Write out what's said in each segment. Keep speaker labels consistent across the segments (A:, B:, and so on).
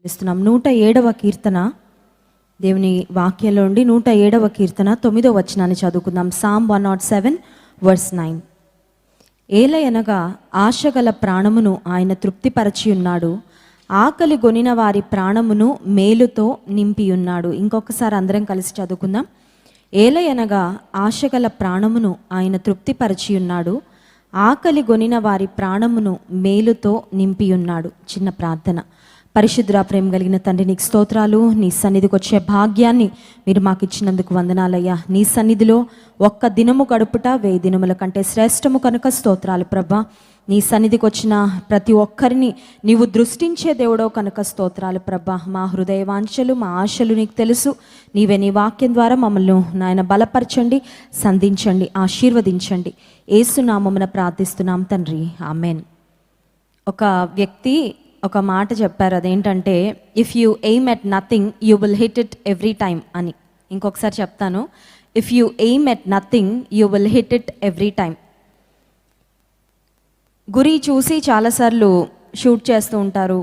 A: ఇస్తున్నాం. 107వ కీర్తన, దేవుని వాక్యంలో నుండి 107వ కీర్తన 9వ వచనాన్ని చదువుకుందాం. Psalm 107 verse 9. ఏలయనగా ఆశగల ప్రాణమును ఆయన తృప్తిపరచి ఉన్నాడు, ఆకలి గొనిన వారి ప్రాణమును మేలుతో నింపి ఉన్నాడు. ఇంకొకసారి అందరం కలిసి చదువుకుందాం. ఏలయనగా ఆశగల ప్రాణమును ఆయన తృప్తిపరచి ఉన్నాడు, ఆకలి గొనిన వారి ప్రాణమును మేలుతో నింపి ఉన్నాడు. చిన్న ప్రార్థన. పరిశుద్ధ ప్రేమ కలిగిన తండ్రి, నీకు స్తోత్రాలు. నీ సన్నిధికి వచ్చే భాగ్యాన్ని మీరు మాకు ఇచ్చినందుకు వందనాలయ్యా. నీ సన్నిధిలో ఒక్క దినము గడుపుట 1000 దినముల కంటే శ్రేష్టము కనుక స్తోత్రాలు ప్రభా. నీ సన్నిధికి వచ్చిన ప్రతి ఒక్కరిని నీవు దృష్టించే దేవుడో కనుక స్తోత్రాలు ప్రభా. మా హృదయ వాంఛలు, మా ఆశలు నీకు తెలుసు. నీవే నీ వాక్యం ద్వారా మమ్మల్ని నాయన బలపరచండి, సంధించండి, ఆశీర్వదించండి. యేసు నామమున ప్రార్థిస్తున్నాం తండ్రి, ఆమెన్. ఒక వ్యక్తి ఒక మాట చెప్పారు, అదేంటంటే if you aim at nothing you will hit it every time అని. ఇంకొకసారి చెప్తాను, if you aim at nothing you will hit it every time. గురి చూసి చాలాసార్లు షూట్ చేస్తూ ఉంటారు.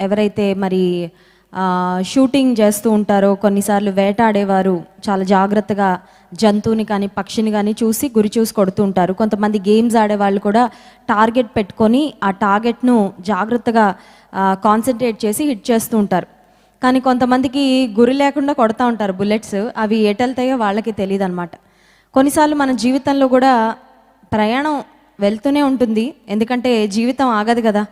A: ఎవరైతే మరి షూటింగ్ చేస్తూ ఉంటారో, కొన్నిసార్లు వేటాడేవారు చాలా జాగ్రత్తగా జంతువుని కానీ పక్షిని కానీ చూసి గురి చూసి కొడుతూ ఉంటారు. కొంతమంది గేమ్స్ ఆడేవాళ్ళు కూడా టార్గెట్ పెట్టుకొని ఆ టార్గెట్ను జాగ్రత్తగా కాన్సన్ట్రేట్ చేసి హిట్ చేస్తూ ఉంటారు. కానీ కొంతమందికి గురి లేకుండా కొడతా ఉంటారు బుల్లెట్స్, అవి ఎటెళ్తాయో వాళ్ళకి తెలియదు అనమాట. కొన్నిసార్లు మన జీవితంలో కూడా ప్రయాణం వెళ్తూనే ఉంటుంది, ఎందుకంటే జీవితం ఆగదు కదా.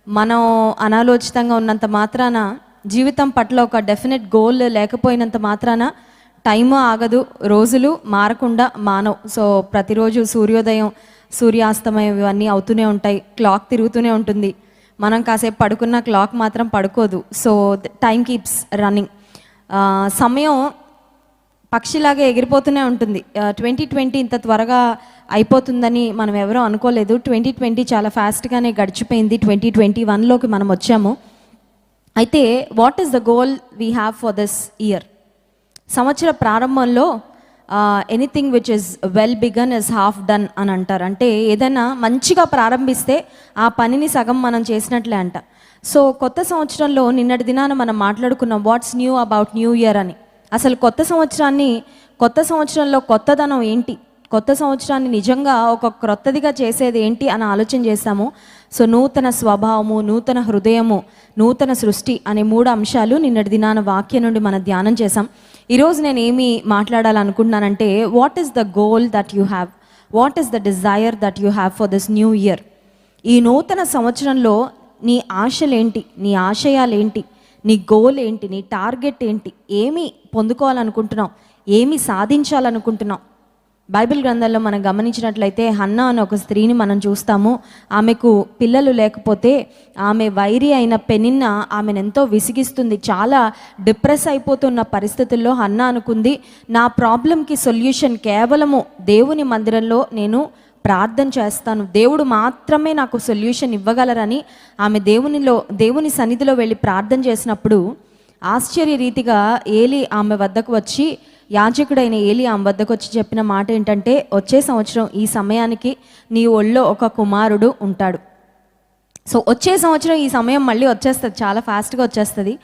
A: మనం అనాలోచితంగా ఉన్నంత మాత్రాన, జీవితం పట్ల ఒక డెఫినెట్ గోల్ లేకపోయినంత మాత్రాన టైము ఆగదు, రోజులు మారకుండా మానవు. సో ప్రతిరోజు సూర్యోదయం, సూర్యాస్తమయం ఇవన్నీ అవుతూనే ఉంటాయి, క్లాక్ తిరుగుతూనే ఉంటుంది. మనం కాసేపు పడుకున్న క్లాక్ మాత్రం పడుకోదు. So time keeps running. సమయం పక్షిలాగా ఎగిరిపోతూనే ఉంటుంది. 2020 ఇంత త్వరగా అయిపోతుందని మనం ఎవరూ అనుకోలేదు. 2020 చాలా ఫాస్ట్గానే గడిచిపోయింది. 2021లోకి మనం వచ్చాము. అయితే what is the goal we have for this year? సంవత్సర ప్రారంభంలో anything which is well began is half done అని అంటారు. అంటే ఏదైనా మంచిగా ప్రారంభిస్తే ఆ పనిని సగం మనం చేసినట్లే అంట. సో కొత్త సంవత్సరంలో నిన్నటి దినాన మనం మాట్లాడుకున్నాం watts knew about new year అని. అసలు కొత్త సంవత్సరంలో కొత్తదనం ఏంటి, కొత్త సంవత్సరాన్ని నిజంగా ఒక క్రొత్తదిగా చేసేది ఏంటి అని ఆలోచన చేస్తాము. సో నూతన స్వభావము, నూతన హృదయము, నూతన సృష్టి అనే 3 అంశాలు నిన్నటి దినాన వాక్యం నుండి మనం ధ్యానం చేసాం. ఈరోజు నేను ఏమి మాట్లాడాలనుకుంటున్నానంటే, what is the goal that you have, what is the desire that you have for this new year? ఈ నూతన సంవత్సరంలో నీ ఆశలేంటి, నీ ఆశయాలేంటి, నీ గోల్ ఏంటి, నీ టార్గెట్ ఏంటి, ఏమి పొందుకోవాలనుకుంటున్నావు, ఏమి సాధించాలనుకుంటున్నావు? బైబిల్ గ్రంథంలో మనం గమనించినట్లయితే హన్నా అనే ఒక స్త్రీని మనం చూస్తాము. ఆమెకు పిల్లలు లేకపోతే ఆమె వైరి అయిన పెనిన్న ఆమెను ఎంతో విసిగిస్తుంది. చాలా డిప్రెస్ అయిపోతున్న పరిస్థితుల్లో హన్నా అనుకుంది, నా ప్రాబ్లంకి సొల్యూషన్ కేవలము దేవుని మందిరంలో నేను ప్రార్థన చేస్తాను, దేవుడు మాత్రమే నాకు సొల్యూషన్ ఇవ్వగలరని ఆమె దేవుని సన్నిధిలో వెళ్ళి ప్రార్థన చేసినప్పుడు ఆశ్చర్య రీతిగా ఏలి ఆమె వద్దకు వచ్చి, యాజకుడైన ఏలి ఆమె వద్దకు వచ్చి చెప్పిన మాట ఏంటంటే, వచ్చే సంవత్సరం ఈ సమయానికి నీ ఒళ్ళో ఒక కుమారుడు ఉంటాడు. సో వచ్చే సంవత్సరం ఈ సమయం మళ్ళీ వచ్చేస్తుంది, చాలా ఫాస్ట్గా వచ్చేస్తుంది.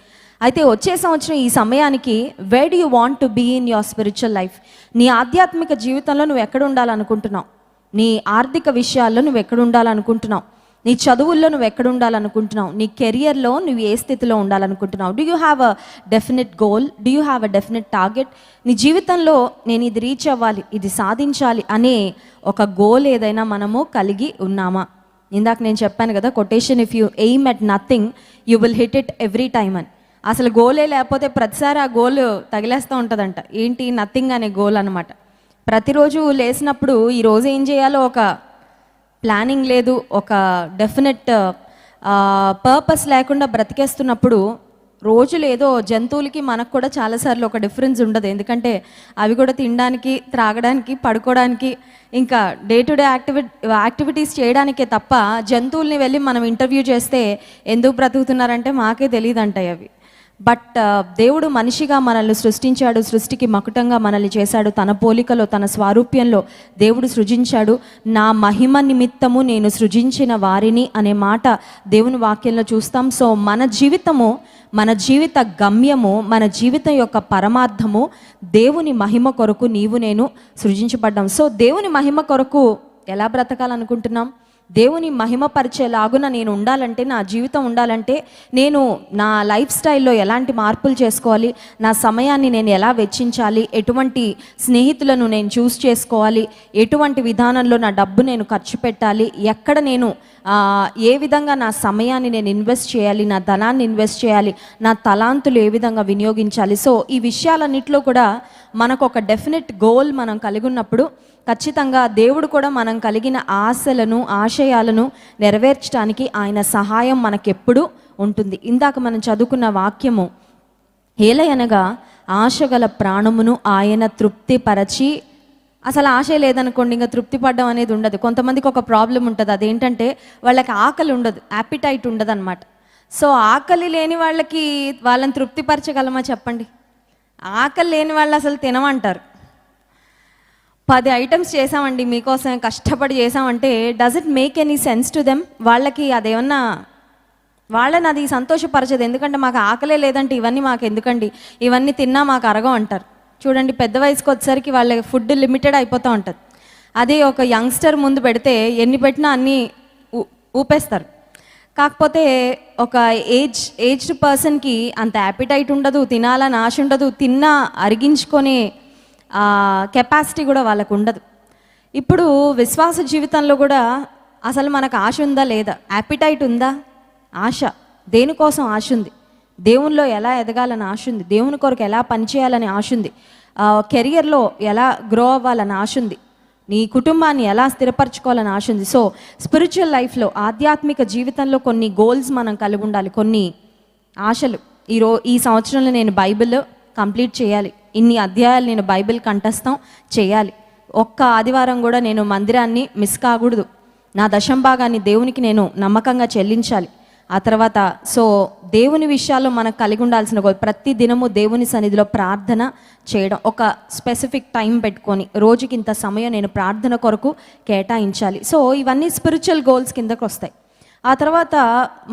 A: అయితే వచ్చే సంవత్సరం ఈ సమయానికి where do you want to be in your spiritual life? నీ ఆధ్యాత్మిక జీవితంలో నువ్వు ఎక్కడ ఉండాలనుకుంటున్నావు? నీ ఆర్థిక విషయాల్లో నువ్వు ఎక్కడ ఉండాలనుకుంటున్నావు? నీ చదువుల్లో నువ్వు ఎక్కడ ఉండాలనుకుంటున్నావు? నీ కెరియర్లో నువ్వు ఏ స్థితిలో ఉండాలనుకుంటున్నావు? Do you have a definite goal? Do you have a definite target? నీ జీవితంలో నేను ఇది రీచ్ అవ్వాలి, ఇది సాధించాలి అనే ఒక గోల్ ఏదైనా మనము కలిగి ఉన్నామా? ఇందాక నేను చెప్పాను కదా quotation, if you aim at nothing you will hit it every time అని. అసలు గోలే లేకపోతే ప్రతిసారి ఆ గోల్ తగిలేస్తూ ఉంటుందంట. ఏంటి? నథింగ్ అనే గోల్ అనమాట. ప్రతిరోజు లేచినప్పుడు ఈరోజు ఏం చేయాలో ఒక ప్లానింగ్ లేదు, ఒక డెఫినెట్ పర్పస్ లేకుండా బ్రతికేస్తున్నప్పుడు రోజులు ఏదో జంతువులకి మనకు కూడా చాలాసార్లు ఒక డిఫరెన్స్ ఉండదు. ఎందుకంటే అవి కూడా తినడానికి, త్రాగడానికి, పడుకోవడానికి, ఇంకా డే టు డే యాక్టివిటీస్ చేయడానికే తప్ప జంతువుల్ని వెళ్ళి మనం ఇంటర్వ్యూ చేస్తే ఎందుకు బ్రతుకుతున్నారంటే మాకే తెలియదు అంటాయి అవి. బట్ దేవుడు మనిషిగా మనల్ని సృష్టించాడు, సృష్టికి మకుటంగా మనల్ని చేశాడు, తన పోలికలో తన స్వారూప్యంలో దేవుడు సృజించాడు. నా మహిమ నిమిత్తము నేను సృజించిన వారిని అనే మాట దేవుని వాక్యంలో చూస్తాం. సో మన జీవితము, మన జీవిత గమ్యము, మన జీవితం యొక్క పరమార్థము దేవుని మహిమ కొరకు నీవు నేను సృజించబడ్డాం. సో దేవుని మహిమ కొరకు ఎలా బ్రతకాలనుకుంటున్నాం? దేవుని మహిమపరిచేలాగున నేను ఉండాలంటే, నా జీవితం ఉండాలంటే, నేను నా లైఫ్ స్టైల్లో ఎలాంటి మార్పులు చేసుకోవాలి, నా సమయాన్ని నేను ఎలా వెచ్చించాలి, ఎటువంటి స్నేహితులను నేను చూస్ చేసుకోవాలి, ఎటువంటి విధానంలో నా డబ్బు నేను ఖర్చు పెట్టాలి, ఎక్కడ నేను ఏ విధంగా నా సమయాన్ని నేను ఇన్వెస్ట్ చేయాలి, నా ధనాన్ని ఇన్వెస్ట్ చేయాలి, నా తలాంతులు ఏ విధంగా వినియోగించాలి. సో ఈ విషయాలన్నింటిలో కూడా మనకు ఒక డెఫినెట్ గోల్ మనం కలిగి ఉన్నప్పుడు ఖచ్చితంగా దేవుడు కూడా మనం కలిగిన ఆశలను, ఆశయాలను నెరవేర్చడానికి ఆయన సహాయం మనకెప్పుడు ఉంటుంది. ఇందాక మనం చదువుకున్న వాక్యము, ఏలయనగా ఆశగల ప్రాణమును ఆయన తృప్తిపరచి. అసలు ఆశ లేదనుకోండి, ఇంకా తృప్తి పడడం అనేది ఉండదు. కొంతమందికి ఒక ప్రాబ్లం ఉంటుంది, అదేంటంటే వాళ్ళకి ఆకలి ఉండదు, యాపిటైట్ ఉండదు అనమాట. సో ఆకలి లేని వాళ్ళని తృప్తిపరచగలమా చెప్పండి? ఆకలి లేని వాళ్ళు అసలు తినమంటారు. 10 ఐటమ్స్ చేసామండి మీకోసం, కష్టపడి చేసామంటే does it make any sense to them? వాళ్ళకి అదేమన్నా, వాళ్ళని అది సంతోషపరచదు. ఎందుకంటే మాకు ఆకలే లేదంటే ఇవన్నీ మాకు ఎందుకండి, ఇవన్నీ తిన్నా మాకు అరగం అంటారు. చూడండి, పెద్ద వయసుకు వచ్చేసరికి వాళ్ళ ఫుడ్ లిమిటెడ్ అయిపోతూ ఉంటుంది. అదే ఒక యంగ్స్టర్ ముందు పెడితే ఎన్ని పెట్టినా అన్నీ ఊపేస్తారు. కాకపోతే ఒక ఏజ్డ్ పర్సన్కి అంత యాపిటైట్ ఉండదు, తినాలని ఆశ ఉండదు, తిన్నా అరిగించుకొని కెపాసిటీ కూడా వాళ్ళకు ఉండదు. ఇప్పుడు విశ్వాస జీవితంలో కూడా అసలు మనకు ఆశ ఉందా లేదా? యాపిటైట్ ఉందా? ఆశ దేనికోసం ఆశ ఉంది? దేవునిలో ఎలా ఎదగాలని ఆశ ఉంది, దేవుని కొరకు ఎలా పనిచేయాలని ఆశ ఉంది, కెరియర్లో ఎలా గ్రో అవ్వాలని ఆశ ఉంది, నీ కుటుంబాన్ని ఎలా స్థిరపరచుకోవాలని ఆశ ఉంది. సో స్పిరిచువల్ లైఫ్లో, ఆధ్యాత్మిక జీవితంలో కొన్ని గోల్స్ మనం కలిగి ఉండాలి, కొన్ని ఆశలు. ఈ సంవత్సరంలో నేను బైబిల్ కంప్లీట్ చేయాలి, ఇన్ని అధ్యాయాలు నేను బైబిల్ కంఠస్థం చేయాలి, ఒక్క ఆదివారం కూడా నేను మందిరాన్ని మిస్ కాకూడదు, నా దశంభాగాన్ని దేవునికి నేను నమ్మకంగా చెల్లించాలి. ఆ తర్వాత సో దేవుని విషయాల్లో మనకు కలిగి ఉండాల్సిన ప్రతి దినము దేవుని సన్నిధిలో ప్రార్థన చేయడం, ఒక స్పెసిఫిక్ టైం పెట్టుకొని రోజుకి ఇంత సమయం నేను ప్రార్థన కొరకు కేటాయించాలి. సో ఇవన్నీ స్పిరిచువల్ గోల్స్ కిందకు వస్తాయి. ఆ తర్వాత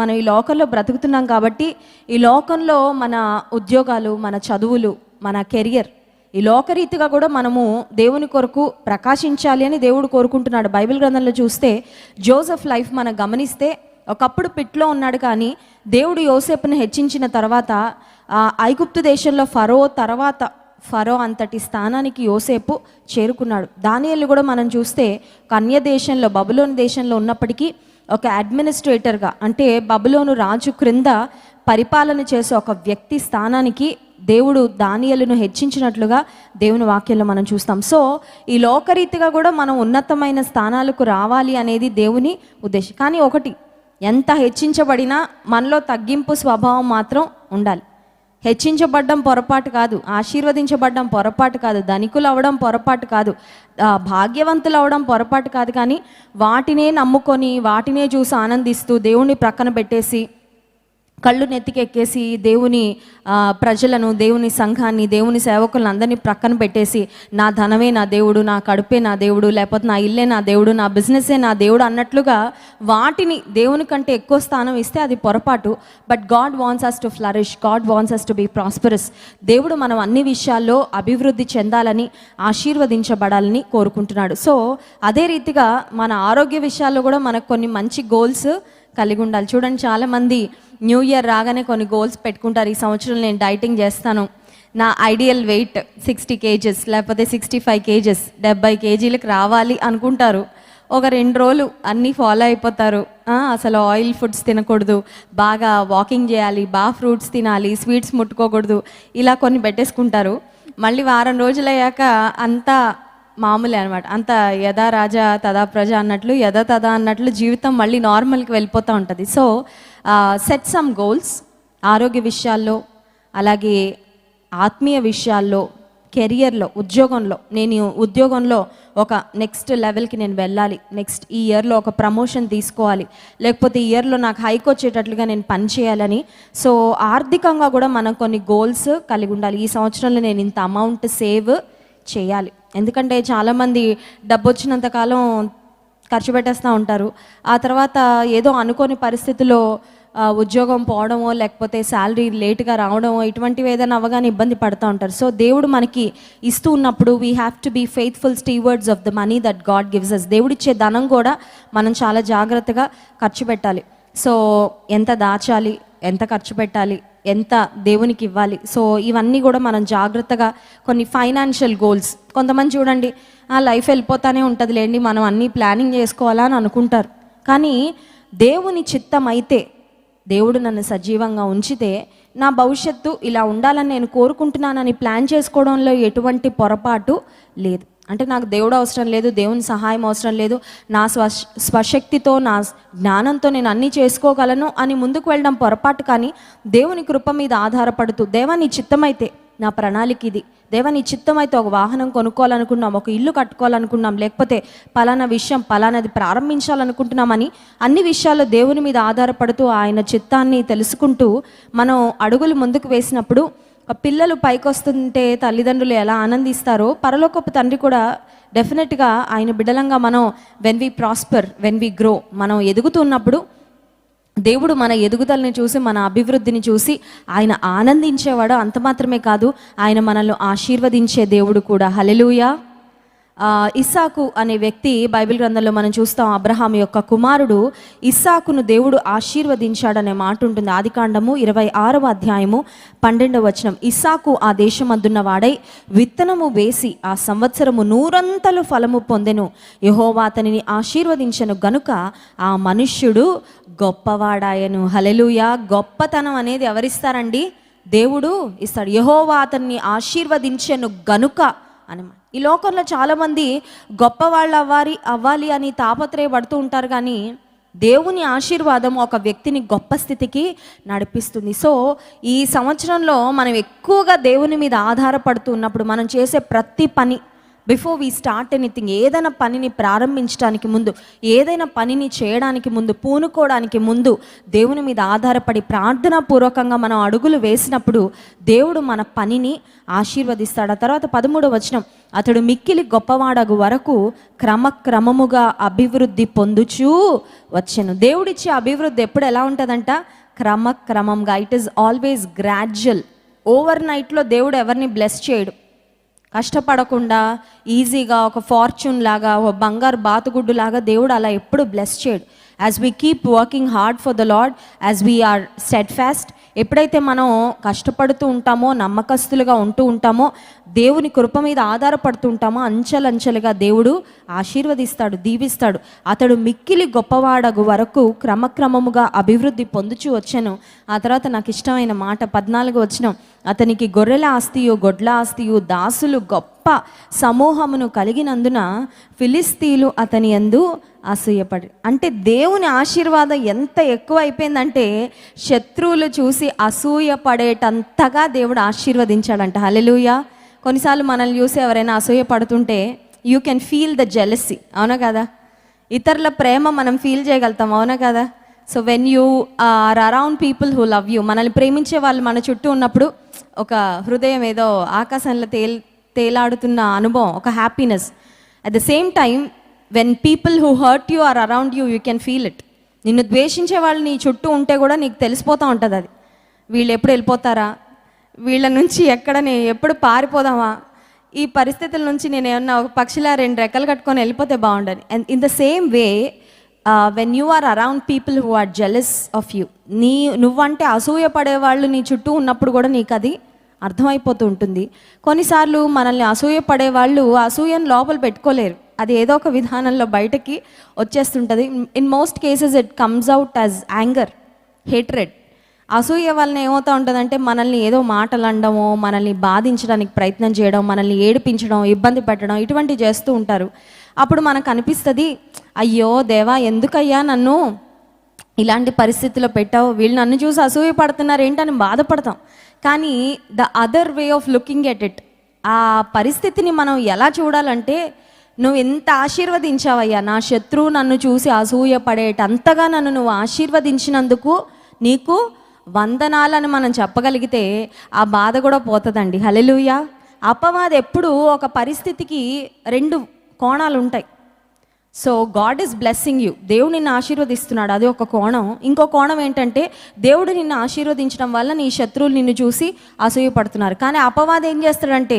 A: మనం ఈ లోకంలో బ్రతుకుతున్నాం కాబట్టి ఈ లోకంలో మన ఉద్యోగాలు, మన చదువులు, మన కెరియర్, ఈ లోకరీతిగా కూడా మనము దేవుని కొరకు ప్రకాశించాలి అని దేవుడు కోరుకుంటున్నాడు. బైబిల్ గ్రంథంలో చూస్తే జోసెఫ్ లైఫ్ మనం గమనిస్తే, ఒకప్పుడు పిట్లో ఉన్నాడు, కానీ దేవుడు యోసేపుని హెచ్చించిన తర్వాత ఐగుప్తు దేశంలో ఫరో అంతటి స్థానానికి యోసేపు చేరుకున్నాడు. దానియేలు కూడా మనం చూస్తే కన్య దేశంలో, బబులోను దేశంలో ఉన్నప్పటికీ ఒక అడ్మినిస్ట్రేటర్గా, అంటే బబులోను రాజు క్రింద పరిపాలన చేసే ఒక వ్యక్తి స్థానానికి దేవుడు దానియేలును హెచ్చించినట్లుగా దేవుని వాక్యంలో మనం చూస్తాం. సో ఈ లోకరీతిగా కూడా మనం ఉన్నతమైన స్థానాలకు రావాలి అనేది దేవుని ఉద్దేశం. కానీ ఒకటి, ఎంత హెచ్చించబడినా మనలో తగ్గింపు స్వభావం మాత్రం ఉండాలి. హెచ్చించబడ్డం పొరపాటు కాదు, ఆశీర్వదించబడ్డం పొరపాటు కాదు, ధనికులు అవ్వడం పొరపాటు కాదు, భాగ్యవంతులు అవ్వడం పొరపాటు కాదు. కానీ వాటినే నమ్ముకొని, వాటినే చూసి ఆనందిస్తూ, దేవుణ్ణి ప్రక్కన పెట్టేసి, కళ్ళు నెత్తికెక్కేసి దేవుని ప్రజలను, దేవుని సంఘాన్ని, దేవుని సేవకులను అందరినీ ప్రక్కన పెట్టేసి, నా ధనమే నా దేవుడు, నా కడుపే నా దేవుడు, లేకపోతే నా ఇల్లే నా దేవుడు, నా బిజినెసే నా దేవుడు అన్నట్లుగా వాటిని దేవుని కంటే ఎక్కువ స్థానం ఇస్తే అది పొరపాటు. But God wants us to flourish, God wants us to be prosperous. దేవుడు మనం అన్ని విషయాల్లో అభివృద్ధి చెందాలని, ఆశీర్వదించబడాలని కోరుకుంటున్నాడు. సో అదే రీతిగా మన ఆరోగ్య విషయాల్లో కూడా మనకు కొన్ని మంచి గోల్స్ కలిగి ఉండాలి. చూడండి, చాలామంది న్యూ ఇయర్ రాగానే కొన్ని గోల్స్ పెట్టుకుంటారు. ఈ సంవత్సరం నేను డైటింగ్ చేస్తాను, నా ఐడియల్ వెయిట్ 60 kgs లేకపోతే 65 kgs 70 kgలకు రావాలి అనుకుంటారు. ఒక 2 రోజులు అన్నీ ఫాలో అయిపోతారు. అసలు ఆయిల్ ఫుడ్స్ తినకూడదు, బాగా వాకింగ్ చేయాలి, బాగా ఫ్రూట్స్ తినాలి, స్వీట్స్ ముట్టుకోకూడదు, ఇలా కొన్ని పెట్టేసుకుంటారు. మళ్ళీ వారం రోజులు అయ్యాక అంతా మామూలే అనమాట. అంత యథా రాజా తదా ప్రజ అన్నట్లు, యథా తదా అన్నట్లు జీవితం మళ్ళీ నార్మల్కి వెళ్ళిపోతూ ఉంటుంది. సో సెట్ సమ్ గోల్స్, ఆరోగ్య విషయాల్లో, అలాగే ఆత్మీయ విషయాల్లో, కెరియర్లో, ఉద్యోగంలో, నేను ఉద్యోగంలో ఒక నెక్స్ట్ లెవెల్కి నేను వెళ్ళాలి, నెక్స్ట్ ఈ ఇయర్లో ఒక ప్రమోషన్ తీసుకోవాలి, లేకపోతే ఈ ఇయర్లో నాకు హైక్ వచ్చేటట్లుగా నేను పని చేయాలని. సో ఆర్థికంగా కూడా మనం కొన్ని గోల్స్ కలిగి ఉండాలి. ఈ సంవత్సరంలో నేను ఇంత అమౌంట్ సేవ్ చేయాలి. ఎందుకంటే చాలామంది డబ్బు వచ్చినంత కాలం ఖర్చు పెట్టేస్తూ ఉంటారు. ఆ తర్వాత ఏదో అనుకోని పరిస్థితుల్లో ఉద్యోగం పోవడమో, లేకపోతే శాలరీ లేట్గా రావడమో, ఇటువంటివి ఏదైనా అవ్వగానే ఇబ్బంది పడుతూ ఉంటారు. సో దేవుడు మనకి ఇస్తూ ఉన్నప్పుడు we have to be faithful stewards of the money that God gives us. దేవుడిచ్చే ధనం కూడా మనం చాలా జాగ్రత్తగా ఖర్చు పెట్టాలి. సో ఎంత దాచాలి, ఎంత ఖర్చు పెట్టాలి, ఎంత దేవునికి ఇవ్వాలి, సో ఇవన్నీ కూడా మనం జాగ్రత్తగా కొన్ని ఫైనాన్షియల్ గోల్స్. కొంతమంది చూడండి, ఆ లైఫ్ వెళ్ళిపోతానే ఉంటుంది లేండి, మనం అన్నీ ప్లానింగ్ చేసుకోవాలా అని అనుకుంటారు. కానీ దేవుని చిత్తం అయితే, దేవుడు నన్ను సజీవంగా ఉంచితే నా భవిష్యత్తు ఇలా ఉండాలని నేను కోరుకుంటున్నానని ప్లాన్ చేసుకోవడంలో ఎటువంటి పొరపాటు లేదు. అంటే నాకు దేవుడు అవసరం లేదు, దేవుని సహాయం అవసరం లేదు, నా స్వశక్తితో నా జ్ఞానంతో నేను అన్నీ చేసుకోగలను అని ముందుకు వెళ్ళడం పొరపాటు. కానీ దేవుని కృప మీద ఆధారపడుతూ, దేవా నీ చిత్తమైతే నా ప్రణాళిక ఇది, దేవా నీ చిత్తమైతే ఒక వాహనం కొనుక్కోవాలనుకున్నాం, ఒక ఇల్లు కట్టుకోవాలనుకున్నాం, లేకపోతే పలానా విషయం పలానాది ప్రారంభించాలనుకుంటున్నామని అన్ని విషయాల్లో దేవుని మీద ఆధారపడుతూ ఆయన చిత్తాన్ని తెలుసుకుంటూ మనం అడుగులు ముందుకు వేసినప్పుడు పిల్లలు పైకి వస్తుంటే తల్లిదండ్రులు ఎలా ఆనందిస్తారో, పరలోకపు తండ్రి కూడా డెఫినెట్గా ఆయన బిడ్డలంగా మనం when we prosper, when we grow, మనం ఎదుగుతున్నప్పుడు దేవుడు మన ఎదుగుదలని చూసి, మన అభివృద్ధిని చూసి ఆయన ఆనందించేవాడు. అంత మాత్రమే కాదు, ఆయన మనల్ని ఆశీర్వదించే దేవుడు కూడా. హల్లెలూయా. ఇస్సాకు అనే వ్యక్తి బైబిల్ గ్రంథంలో మనం చూస్తాం, అబ్రహాం యొక్క కుమారుడు ఇస్సాకును దేవుడు ఆశీర్వదించాడనే మాట ఉంటుంది. ఆదికాండము 26వ అధ్యాయము 12వ వచనం. ఇస్సాకు ఆ దేశమందున్న వాడై విత్తనము వేసి ఆ సంవత్సరము 100 ఫలము పొందెను. యెహోవా అతనిని ఆశీర్వదించెను గనుక ఆ మనుష్యుడు గొప్పవాడాయను. హల్లెలూయా. గొప్పతనం అనేది ఎవరిస్తారండి? దేవుడు ఇస్తాడు. యెహోవా అతన్ని ఆశీర్వదించెను గనుక అనమాట. ఈ లోకంలో చాలామంది గొప్పవాళ్ళు అవ్వాలి అని తాపత్రయపడుతూ ఉంటారు, కానీ దేవుని ఆశీర్వాదం ఒక వ్యక్తిని గొప్ప స్థితికి నడిపిస్తుంది. సో ఈ సంవత్సరంలో మనం ఎక్కువగా దేవుని మీద ఆధారపడుతూ ఉన్నప్పుడు మనం చేసే ప్రతి పని, బిఫోర్ వీ స్టార్ట్ ఎనీథింగ్, ఏదైనా పనిని ప్రారంభించడానికి ముందు, ఏదైనా పనిని చేయడానికి ముందు, పూనుకోవడానికి ముందు దేవుని మీద ఆధారపడి ప్రార్థనాపూర్వకంగా మనం అడుగులు వేసినప్పుడు దేవుడు మన పనిని ఆశీర్వదిస్తాడు. ఆ తర్వాత 13వ వచనం, అతడు మిక్కిలి గొప్పవాడగు వరకు క్రమక్రమముగా అభివృద్ధి పొందుచూ వచ్చెను. దేవుడిచ్చే అభివృద్ధి ఎప్పుడు ఎలా ఉంటుందంట? క్రమక్రమంగా. It is always gradual. Over నైట్లో దేవుడు ఎవరిని బ్లెస్ చేయడు. కష్టపడకుండా ఈజీగా ఒక ఫార్చ్యూన్ లాగా, ఒక బంగారు బాతుగుడ్డు లాగా దేవుడు అలా ఎప్పుడు బ్లెస్ చేయడు. As we keep working hard for the lord, as we are steadfast, ఎప్పుడైతే మనం కష్టపడుతూ ఉంటామో, నమ్మకస్తులుగా ఉంటూ ఉంటామో, దేవుని కృప మీద ఆధారపడుతూ ఉంటామో, అంచెలంచెలుగా దేవుడు ఆశీర్వదిస్తాడు, దీవిస్తాడు. అతడు మిక్కిలి గొప్పవాడగు వరకు క్రమక్రమముగా అభివృద్ధి పొందుచూ వచ్చాను. ఆ తర్వాత నాకు ఇష్టమైన మాట 14వ వచనం, అతనికి గొర్రెల ఆస్తియు గొడ్ల ఆస్తియు దాసులు గొప్ప సమూహమును కలిగినందున ఫిలిస్తీయులు అతని యందు అసూయపడి. అంటే దేవుని ఆశీర్వాదం ఎంత ఎక్కువ అయిపోయిందంటే శత్రువులు చూసి అసూయపడేటంతగా దేవుడు ఆశీర్వదించాడంట. హల్లెలూయా. కొన్నిసార్లు మనల్ని చూసి ఎవరైనా అసూయపడుతుంటే you can feel the jealousy, అవునా కదా? ఇతరుల ప్రేమ మనం ఫీల్ చేయగలుగుతాం, అవునా కదా? So when you are around people who love you, మనల్ని ప్రేమించే వాళ్ళు మన చుట్టూ ఉన్నప్పుడు ఒక హృదయం ఏదో ఆకాశంలో తేలాడుతున్న అనుభవం, ఒక happiness. At the same time when people who hurt you are around you, you can feel it. నిన్ను ద్వేషించే వాళ్ళు నీ చుట్టూ ఉంటే కూడా నీకు తెలిసిపోతూ ఉంటుంది అది. వీళ్ళు ఎప్పుడు వెళ్ళిపోతారా, వీళ్ళ నుంచి ఎప్పుడు పారిపోదామా, ఈ పరిస్థితుల నుంచి నేను ఏమన్నా ఒక పక్షిలా 2 రెక్కలు కట్టుకొని వెళ్ళిపోతే బాగుండని. And in the same way when you are around people who are jealous of you, నువ్వంటే అసూయ పడేవాళ్ళు నీ చుట్టూ ఉన్నప్పుడు కూడా నీకు అది అర్థమైపోతూ ఉంటుంది. కొన్నిసార్లు మనల్ని అసూయ పడేవాళ్ళు అసూయను లోపల పెట్టుకోలేరు, అది ఏదో ఒక విధానంలో బయటకి వచ్చేస్తుంటుంది. In most cases it comes out as anger, hatred. అసూయ వలన ఏమవుతూ ఉంటుందంటే మనల్ని ఏదో మాటలు అనడమో, మనల్ని బాధించడానికి ప్రయత్నం చేయడం, మనల్ని ఏడిపించడం, ఇబ్బంది పెట్టడం, ఇటువంటివి చేస్తూ ఉంటారు. అప్పుడు మనకు అనిపిస్తుంది, అయ్యో దేవా ఎందుకయ్యా నన్ను ఇలాంటి పరిస్థితిలో పెట్టావు, వీళ్ళు నన్ను చూసి అసూయ పడుతున్నారు ఏంటని బాధపడతాం. కానీ the other way of looking at it, ఆ పరిస్థితిని మనం ఎలా చూడాలంటే, నువ్వు ఎంత ఆశీర్వదించావయ్యా, నా శత్రువు నన్ను చూసి అసూయ పడేటంతగా నన్ను నువ్వు ఆశీర్వదించినందుకు నీకు వందనాలని మనం చెప్పగలిగితే ఆ బాధ కూడా పోతుందండి. హల్లెలూయా. అపవాది ఎప్పుడు ఒక పరిస్థితికి రెండు కోణాలు ఉంటాయి. So God is blessing you, దేవుడు నిన్ను ఆశీర్వదిస్తున్నాడు, అది ఒక కోణం. ఇంకో కోణం ఏంటంటే, దేవుడు నిన్ను ఆశీర్వదించడం వల్ల నీ శత్రువులు నిన్ను చూసి అసూయపడుతున్నారు. కానీ అపవాది ఏం చేస్తాడంటే,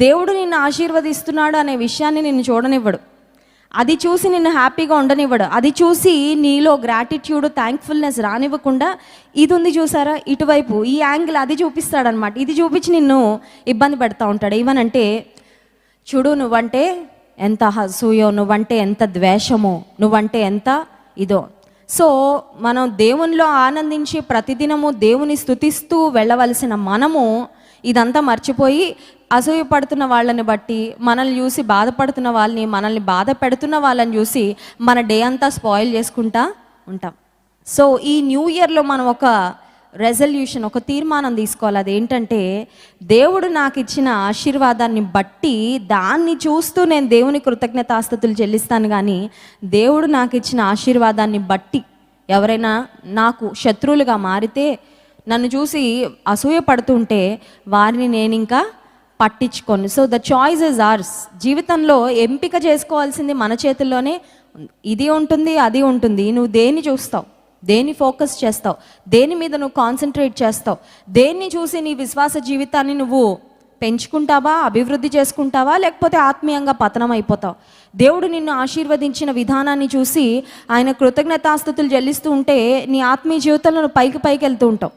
A: దేవుడు నిన్ను ఆశీర్వదిస్తున్నాడు అనే విషయాన్ని నిన్ను చూడనివ్వడు, అది చూసి నిన్ను హ్యాపీగా ఉండనివ్వడు, అది చూసి నీలో గ్రాటిట్యూడ్ థ్యాంక్ఫుల్నెస్ రానివ్వకుండా, ఇది ఉంది చూసారా ఇటువైపు, ఈ యాంగిల్ అది చూపిస్తాడనమాట. ఇది చూపించి నిన్ను ఇబ్బంది పెడతా ఉంటాడు. ఏమనంటే, చూడు నువ్వంటే ఎంత అసూయో, నువ్వంటే ఎంత ద్వేషమో, నువ్వంటే ఎంత ఇదో. సో మనం దేవునిలో ఆనందించి ప్రతిదినము దేవుని స్తుతిస్తూ వెళ్ళవలసిన మనము ఇదంతా మర్చిపోయి అసూయ పడుతున్న వాళ్ళని బట్టి, మనల్ని చూసి బాధపడుతున్న వాళ్ళని, మనల్ని బాధ పెడుతున్న వాళ్ళని చూసి మన డే అంతా స్పాయిల్ చేసుకుంటా ఉంటాం. సో ఈ న్యూ ఇయర్లో మనం ఒక రెజల్యూషన్, ఒక తీర్మానం తీసుకోవాలి. అదేంటంటే, దేవుడు నాకు ఇచ్చిన ఆశీర్వాదాన్ని బట్టి దాన్ని చూస్తూ నేను దేవుని కృతజ్ఞతాస్తుతులు చెల్లిస్తాను. కానీ దేవుడు నాకు ఇచ్చిన ఆశీర్వాదాన్ని బట్టి ఎవరైనా నాకు శత్రువులుగా మారితే, నన్ను చూసి అసూయ పడుతుంటే వారిని నేను ఇంకా పట్టించుకోను. సో ద చాయిస్ ఇస్ ఆర్స్. జీవితంలో ఎంపిక చేసుకోవాల్సింది మన చేతుల్లోనే. ఇది ఉంటుంది, అది ఉంటుంది. నువ్వు దేన్ని చూస్తావు, దేన్ని ఫోకస్ చేస్తావు, దేని మీద నువ్వు కాన్సన్ట్రేట్ చేస్తావు, దేన్ని చూసి నీ విశ్వాస జీవితాన్ని నువ్వు పెంచుకుంటావా, అభివృద్ధి చేసుకుంటావా, లేకపోతే ఆత్మీయంగా పతనం అయిపోతావు. దేవుడు నిన్ను ఆశీర్వదించిన విధానాన్ని చూసి ఆయన కృతజ్ఞతాస్తుతులు చెల్లిస్తూ ఉంటే నీ ఆత్మీయ జీవితంలో నువ్వు పైకి వెళ్తూ ఉంటావు.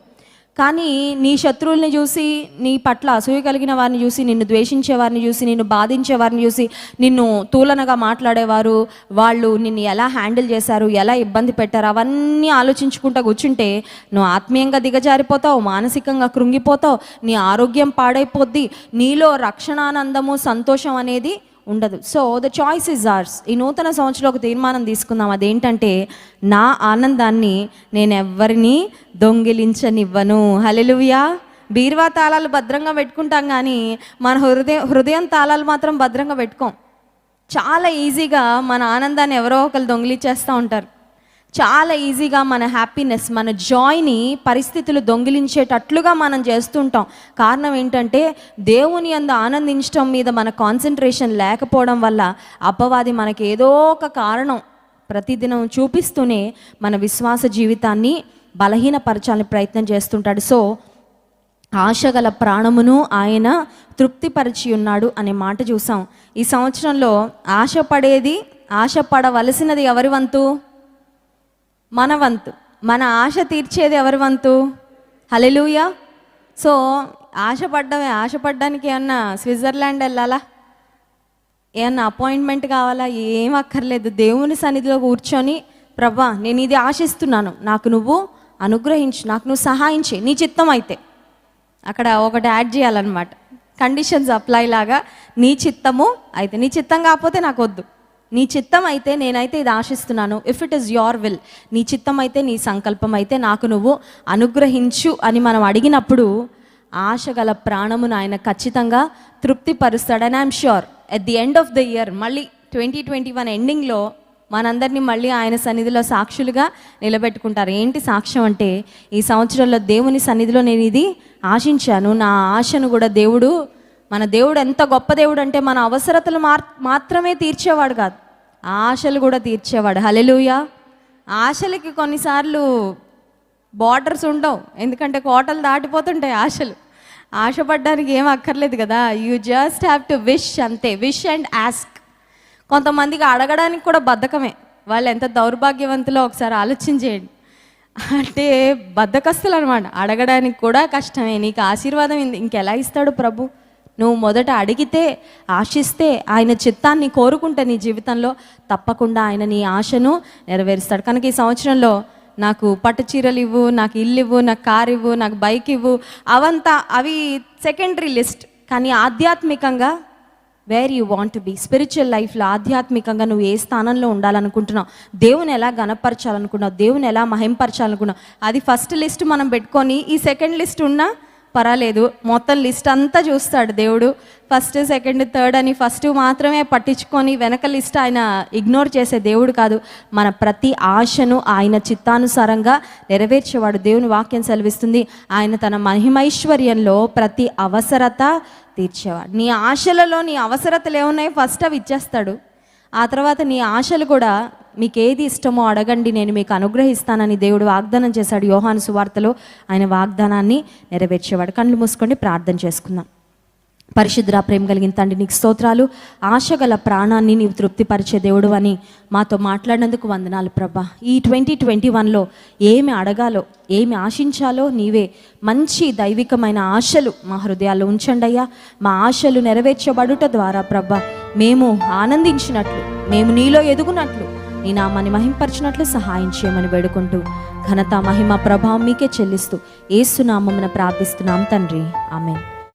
A: కానీ నీ శత్రువుల్ని చూసి, నీ పట్ల అసూయ కలిగిన వారిని చూసి, నిన్ను ద్వేషించే వారిని చూసి, నిన్ను బాధించే వారిని చూసి, నిన్ను తూలనగా మాట్లాడేవారు, వాళ్ళు నిన్ను ఎలా హ్యాండిల్ చేశారు, ఎలా ఇబ్బంది పెట్టారు, అవన్నీ ఆలోచించుకుంటూ కూర్చుంటే నువ్వు ఆత్మీయంగా దిగజారిపోతావు, మానసికంగా కృంగిపోతావు, నీ ఆరోగ్యం పాడైపోద్ది, నీలో రక్షణానందము సంతోషం అనేది ఉండదు. సో ద చాయిస్ ఇస్ ఆర్స్. ఈ నూతన సంవత్సరంలో ఒక తీర్మానం తీసుకుందాం. అదేంటంటే, నా ఆనందాన్ని నేను ఎవ్వరిని దొంగిలించనివ్వను. హల్లెలూయా. బీరువా తాళాలు భద్రంగా పెట్టుకుంటాం, కానీ మన హృదయం తాళాలు మాత్రం భద్రంగా పెట్టుకోం. చాలా ఈజీగా మన ఆనందాన్ని ఎవరో ఒకరు దొంగిలించేస్తూ ఉంటారు. చాలా ఈజీగా మన హ్యాపీనెస్, మన జాయ్ని పరిస్థితులు దొంగిలించేటట్లుగా మనం చేస్తుంటాం. కారణం ఏంటంటే, దేవుని యందు ఆనందించడం మీద మన కాన్సన్ట్రేషన్ లేకపోవడం వల్ల అపవాది మనకి ఏదో ఒక కారణం ప్రతిదినం చూపిస్తూనే మన విశ్వాస జీవితాన్ని బలహీనపరచాలని ప్రయత్నం చేస్తుంటాడు. సో ఆశగల ప్రాణమును ఆయన తృప్తిపరిచి ఉన్నాడు అనే మాట చూసాం. ఈ సంవత్సరంలో ఆశపడవలసినది ఎవరి వంతు? మన వంతు. మన ఆశ తీర్చేది ఎవరి వంతు? హల్లెలూయా. సో ఆశపడ్డానికి ఏమన్నా స్విట్జర్లాండ్ వెళ్ళాలా, ఏమన్నా అపాయింట్మెంట్ కావాలా? ఏం అక్కర్లేదు. దేవుని సన్నిధిలో కూర్చొని, ప్రభా నేను ఇది ఆశిస్తున్నాను, నాకు నువ్వు అనుగ్రహించు, నాకు నువ్వు సహాయం చేయి, నీ చిత్తం అయితే. అక్కడ ఒకటి యాడ్ చేయాలన్నమాట, కండిషన్స్ అప్లై లాగా. నీ చిత్తము అయితే, నీ చిత్తం కాకపోతే నాకు వద్దు, నీ చిత్తం అయితే నేనైతే ఇది ఆశిస్తున్నాను, if it is your will, నీ చిత్తం అయితే, నీ సంకల్పం అయితే నాకు నువ్వు అనుగ్రహించు అని మనం అడిగినప్పుడు ఆశగల ప్రాణమును ఆయన ఖచ్చితంగా తృప్తిపరుస్తాడు. And I'm sure at the end of the year, మళ్ళీ 2021 ఎండింగ్లో మనందరినీ మళ్ళీ ఆయన సన్నిధిలో సాక్షులుగా నిలబెట్టుకుంటారు. ఏంటి సాక్ష్యం అంటే, ఈ సంవత్సరంలో దేవుని సన్నిధిలో నేను ఇది ఆశించాను, నా ఆశను కూడా మన దేవుడు ఎంత గొప్ప దేవుడు అంటే, మన అవసరతలు మాత్రమే తీర్చేవాడు కాదు, ఆశలు కూడా తీర్చేవాడు. హల్లెలూయా. ఆశలకి కొన్నిసార్లు బార్డర్స్ ఉండవు, ఎందుకంటే కోటలు దాటిపోతుంటాయి ఆశలు. ఆశపడ్డానికి ఏం అక్కర్లేదు కదా, you just have to wish, అంతే. Wish and ask. కొంతమందికి అడగడానికి కూడా బద్ధకమే. వాళ్ళు ఎంత దౌర్భాగ్యవంతులో ఒకసారి ఆలోచించేయండి. అంటే బద్ధకస్తులు అనమాట, అడగడానికి కూడా కష్టమే. నీకు ఆశీర్వాదం ఇంకెలా ఇస్తాడు ప్రభు? నువ్వు మొదట అడిగితే, ఆశిస్తే, ఆయన చిత్తాన్ని కోరుకుంటే నీ జీవితంలో తప్పకుండా ఆయన నీ ఆశను నెరవేరుస్తాడు. కనుక ఈ సంవత్సరంలో నాకు పట్టు చీరలు ఇవ్వు, నాకు ఇల్లు ఇవ్వు, నాకు కారు ఇవ్వు, నాకు బైక్ ఇవ్వు, అవి సెకండరీ లిస్ట్. కానీ ఆధ్యాత్మికంగా where you want to be, spiritual లైఫ్లో ఆధ్యాత్మికంగా నువ్వు ఏ స్థానంలో ఉండాలనుకుంటున్నావు, దేవుని ఎలా గణపరచాలనుకున్నావు, దేవుని ఎలా మహింపరచాలనుకున్నావు, అది ఫస్ట్ లిస్ట్ మనం పెట్టుకొని, ఈ సెకండ్ లిస్ట్ ఉన్నా పర్వాలేదు, మొత్తం లిస్ట్ అంతా చూస్తాడు దేవుడు. ఫస్ట్, సెకండ్, థర్డ్ అని ఫస్ట్ మాత్రమే పట్టించుకొని వెనక లిస్ట్ ఆయన ఇగ్నోర్ చేసే దేవుడు కాదు. మన ప్రతి ఆశను ఆయన చిత్తానుసారంగా నెరవేర్చేవాడు. దేవుని వాక్యం సెలవిస్తుంది, ఆయన తన మహిమైశ్వర్యంలో ప్రతి అవసరత తీర్చేవాడు. నీ ఆశలలో నీ అవసరతలు ఏమున్నాయో ఫస్ట్ అవి ఇచ్చేస్తాడు. ఆ తర్వాత నీ ఆశలు కూడా మీకు ఏది ఇష్టమో అడగండి, నేను మీకు అనుగ్రహిస్తానని దేవుడు వాగ్దానం చేశాడు. యోహాను సువార్తలో ఆయన వాగ్దానాన్ని నెరవేర్చేవాడు. కళ్ళు మూసుకోండి, ప్రార్థన చేసుకుందాం. పరిశుద్ధ ప్రేమ కలిగిన తండ్రి, నీకు స్తోత్రాలు. ఆశగల ప్రాణాన్ని నీవు తృప్తిపరిచే దేవుడు అని మాతో మాట్లాడినందుకు వందనాలు ప్రభా. ఈ 2021లో ఏమి అడగాలో, ఏమి ఆశించాలో నీవే మంచి దైవికమైన ఆశలు మా హృదయాల్లో ఉంచండి అయ్యా. మా ఆశలు నెరవేర్చబడుట ద్వారా ప్రభా మేము ఆనందించినట్లు, మేము నీలో ఎదుగునట్లు, నీ నామాన్ని మహింపరచినట్లు సహాయం చేయమని వేడుకుంటూ ఘనత, మహిమ, ప్రభావం మీకే చెల్లిస్తూ యేసు నామమున ప్రార్థిస్తున్నాం తండ్రి, ఆమేన్.